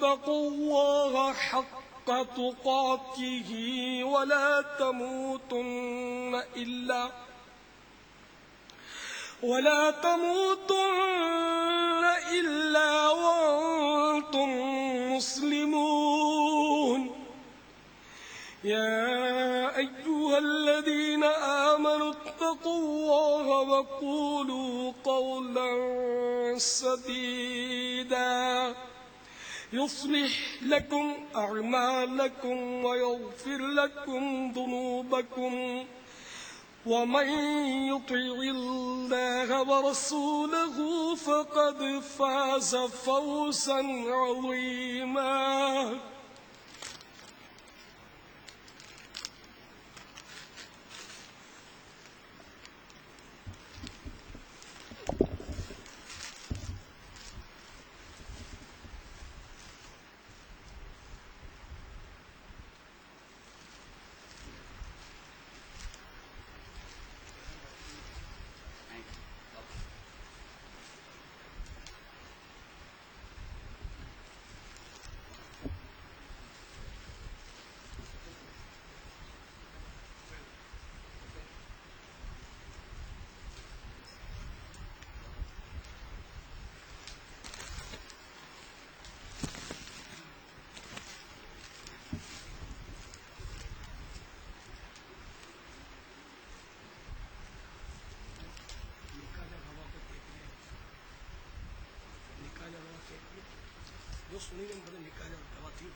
اتقوا الله حق تقاته ولا تموتن إلا وأنتم مسلمون يا أيها الذين آمنوا اتقوا الله وقولوا قولا سديدا يصلح لكم أعمالكم ويغفر لكم ذنوبكم ومن يطع الله ورسوله فقد فاز فوزا عظيما. جو سنی گئی بڑے نکاح جب دوا تھی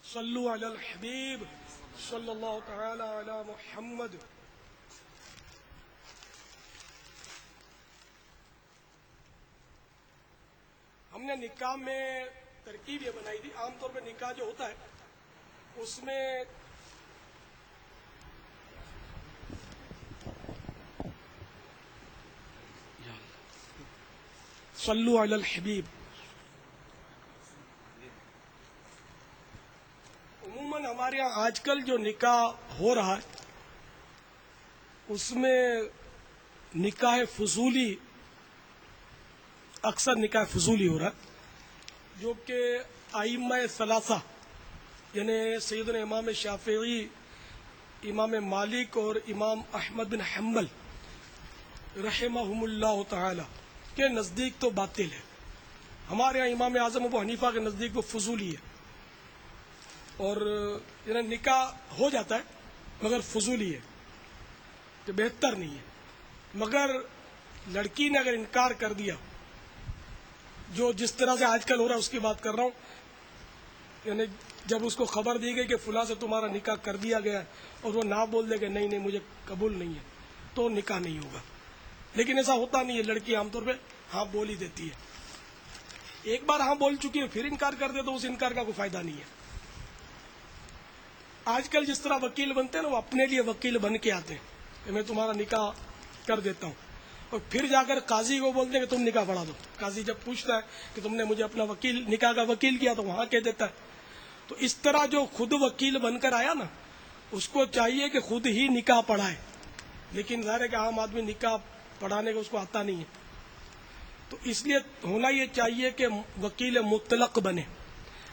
صلو علی الحبیب صلی اللہ تعالی علی محمد. ہم نے نکاح میں ترکیب یہ بنائی تھی. عام طور پہ نکاح جو ہوتا ہے اس میں صلو علی الحبیب عموماً ہمارے یہاں آج کل جو نکاح ہو رہا ہے اس میں نکاح فضولی، اکثر نکاح فضولی ہو رہا ہے، جو کہ ائمہ ثلاثہ یعنی سیدنا امام شافعی، امام مالک اور امام احمد بن حنبل رحمہم اللہ تعالی کے نزدیک تو باطل ہے. ہمارے یہاں امام اعظم ابو حنیفہ کے نزدیک وہ فضولی ہے، اور یعنی نکاح ہو جاتا ہے مگر فضولی ہے، کہ بہتر نہیں ہے. مگر لڑکی نے اگر انکار کر دیا، جو جس طرح سے آج کل ہو رہا ہے اس کی بات کر رہا ہوں، یعنی جب اس کو خبر دی گئی کہ فلاں سے تمہارا نکاح کر دیا گیا اور وہ نہ بول دے کہ نہیں نہیں مجھے قبول نہیں ہے، تو نکاح نہیں ہوگا. لیکن ایسا ہوتا نہیں ہے، لڑکی عام طور پہ ہاں بول ہی دیتی ہے. ایک بار ہاں بول چکی ہے پھر انکار کر دے تو اس انکار کا کوئی فائدہ نہیں ہے. آج کل جس طرح وکیل بنتے ہیں نا، وہ اپنے لیے وکیل بن کے آتے ہیں کہ میں تمہارا نکاح کر دیتا ہوں، اور پھر جا کر قاضی کو بولتے ہیں کہ تم نکاح پڑھا دو. قاضی جب پوچھتا ہے کہ تم نے مجھے اپنا وکیل نکاح کا وکیل کیا تو وہاں کہہ دیتا ہے. تو اس طرح جو خود وکیل بن کر آیا نا، اس کو چاہیے کہ خود ہی نکاح پڑھائے. لیکن ظاہر ہے کہ عام آدمی نکاح پڑھانے کا اس کو آتا نہیں ہے، تو اس لیے ہونا یہ چاہیے کہ وکیل مطلق بنے.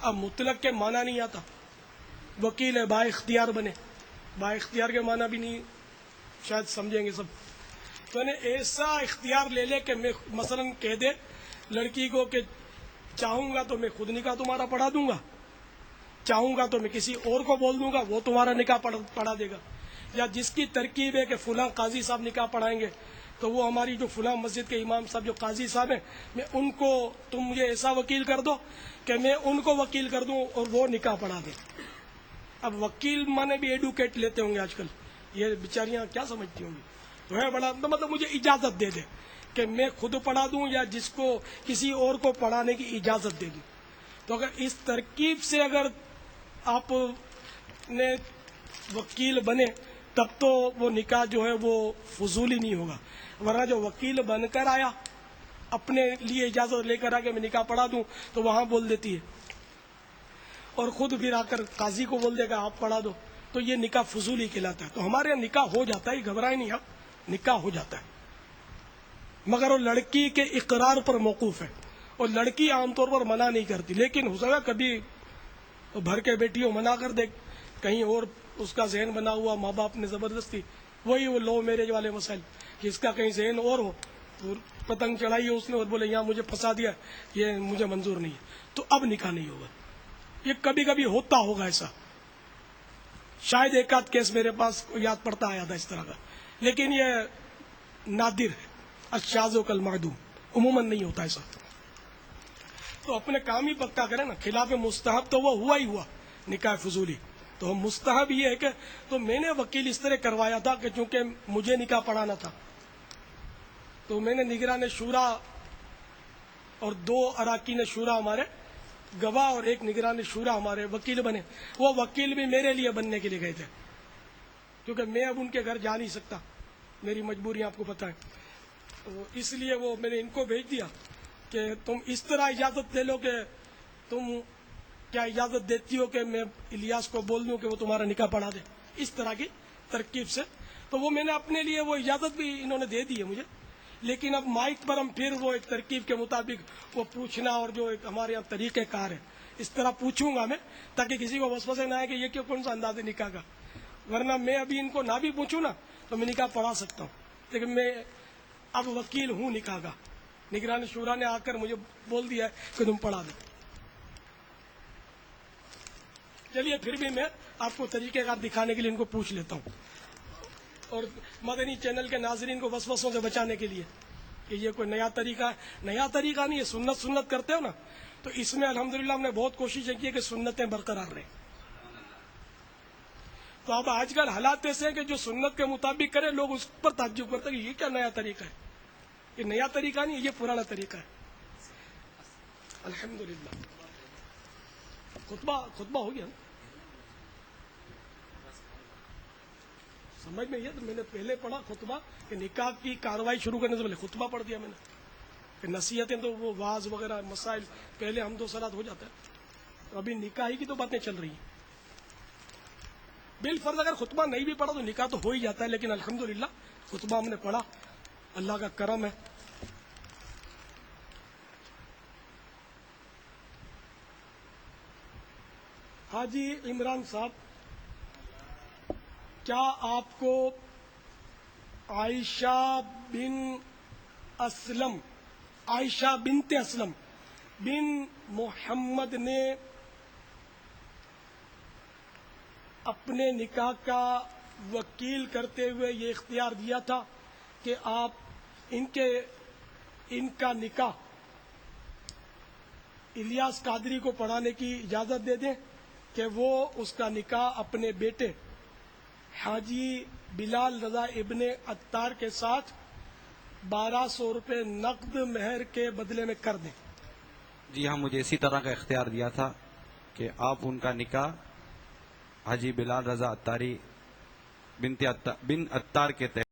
اب مطلق کے معنی نہیں آتا، وکیل با اختیار بنے. با اختیار کے معنی بھی نہیں شاید سمجھیں گے سب. تو انہیں ایسا اختیار لے لے کہ میں مثلاً کہہ دے لڑکی کو کہ چاہوں گا تو میں خود نکاح تمہارا پڑھا دوں گا، چاہوں گا تو میں کسی اور کو بول دوں گا وہ تمہارا نکاح پڑھا دے گا، یا جس کی ترکیب ہے کہ فلاں قاضی صاحب نکاح پڑھائیں گے تو وہ ہماری جو فلاں مسجد کے امام صاحب جو قاضی صاحب ہیں میں ان کو تم مجھے ایسا وکیل کر دو کہ میں ان کو وکیل کر دوں اور وہ نکاح پڑھا دیں۔ اب وکیل مانے بھی ایڈوکیٹ لیتے ہوں گے آج کل، یہ بیچاریاں کیا سمجھتی ہوں گی، تو ہے بڑا مطلب مجھے اجازت دے دے کہ میں خود پڑھا دوں یا جس کو کسی اور کو پڑھانے کی اجازت دے دوں۔ تو اگر اس ترکیب سے اگر آپ نے وکیل بنے تب تو وہ نکاح جو ہے وہ فضولی نہیں ہوگا، ورنہ جو وکیل بن کر آیا اپنے لیے اجازت لے کر آ کے میں نکاح پڑھا دوں تو وہاں بول دیتی ہے اور خود پھر آ کر قاضی کو بول دے گا آپ پڑھا دو، تو یہ نکاح فضولی کہلاتا ہے۔ تو ہمارے یہاں نکاح ہو جاتا ہے، گھبرائے نہیں آپ، نکاح ہو جاتا ہے، مگر وہ لڑکی کے اقرار پر موقوف ہے، اور لڑکی عام طور پر منع نہیں کرتی، لیکن ہو سکتا کبھی بھر کے بیٹی ہو منع کر دے، کہیں اور اس کا ذہن بنا ہوا ماں باپ نے زبردستی، وہی وہ لو میرج والے مسائل کہ اس کا کہیں ذہن اور ہو تو پتنگ چڑھائی ہے اس نے اور بولے یہاں مجھے پھنسا دیا، یہ مجھے منظور نہیں ہے، تو اب نکاح نہیں ہوگا۔ یہ کبھی کبھی ہوتا ہوگا ایسا، شاید ایک آدھ کیس میرے پاس یاد پڑتا آیا تھا اس طرح کا، لیکن یہ نادر ہے، الشاذ کالمعدوم، عموماً نہیں ہوتا ایسا۔ تو اپنے کام ہی پکا کریں نا، خلاف مستحب تو وہ ہوا ہی ہوا نکاح فضولی، تو مستحب یہ ہے کہ تو میں نے وکیل اس طرح کروایا تھا کہ چونکہ مجھے نکاح پڑھانا تھا تو میں نے نگران شورا اور 2 اراکین شورا ہمارے گواہ اور 1 نگران شورا ہمارے وکیل بنے، وہ وکیل بھی میرے لیے بننے کے لیے گئے تھے کیونکہ میں اب ان کے گھر جا نہیں سکتا، میری مجبوری آپ کو پتہ ہے، تو اس لیے وہ میں نے ان کو بھیج دیا کہ تم اس طرح اجازت لے لو کہ تم کیا اجازت دیتی ہو کہ میں الیاس کو بول دوں کہ وہ تمہارا نکاح پڑھا دے، اس طرح کی ترکیب سے۔ تو وہ میں نے اپنے لیے وہ اجازت بھی انہوں نے دے دی ہے مجھے، لیکن اب مائک پر ہم پھر وہ ایک ترکیب کے مطابق وہ پوچھنا اور جو ایک ہمارے یہاں طریقہ کار ہے اس طرح پوچھوں گا میں، تاکہ کسی کو وسوسے نہ آئے کہ یہ کیوں کون سا انداز ہے نکاح کا، ورنہ میں ابھی ان کو نہ بھی پوچھوں نا تو میں نکاح پڑھا سکتا ہوں، لیکن میں اب وکیل ہوں نکاح کا، نگران شورا نے آ کر مجھے بول دیا ہے کہ تم پڑھا دو۔ چلیے پھر بھی میں آپ کو طریقہ کار دکھانے کے لیے ان کو پوچھ لیتا ہوں، اور مدنی چینل کے ناظرین کو وسوسوں سے بچانے کے لیے کہ یہ کوئی نیا طریقہ ہے، نیا طریقہ نہیں ہے، سنت کرتے ہو نا، تو اس میں الحمدللہ ہم نے بہت کوشش کی ہے کہ سنتیں برقرار رہیں۔ تو اب آج کل حالات ایسے ہیں کہ جو سنت کے مطابق کرے لوگ اس پر تعجب کرتے ہیں کہ یہ کیا نیا طریقہ ہے، یہ نیا طریقہ نہیں، یہ پرانا طریقہ ہے۔ الحمدللہ خطبہ ہو گیا نا؟ سمجھ میں یہ تو میں نے پہلے پڑھا خطبہ کہ نکاح کی کاروائی شروع کرنے سے پہلے خطبہ پڑھ دیا میں نے، کہ نصیحتیں تو وہ واز وغیرہ مسائل پہلے حمد و صلات ہو جاتا ہے، تو ابھی نکاح ہی کی تو باتیں چل رہی ہیں۔ بالفرض اگر خطبہ نہیں بھی پڑھا تو نکاح تو ہو ہی جاتا ہے، لیکن الحمدللہ خطبہ ہم نے پڑھا، اللہ کا کرم ہے۔ حاجی عمران صاحب، کیا آپ کو عائشہ بنت اسلم بن محمد نے اپنے نکاح کا وکیل کرتے ہوئے یہ اختیار دیا تھا کہ آپ ان کا نکاح الیاس قادری کو پڑھانے کی اجازت دے دیں کہ وہ اس کا نکاح اپنے بیٹے حاجی بلال رضا ابن عطار کے ساتھ 1200 روپے نقد مہر کے بدلے میں کر دیں؟ جی ہاں، مجھے اسی طرح کا اختیار دیا تھا کہ آپ ان کا نکاح حاجی بلال رضا عطاری بن عطار کے تحت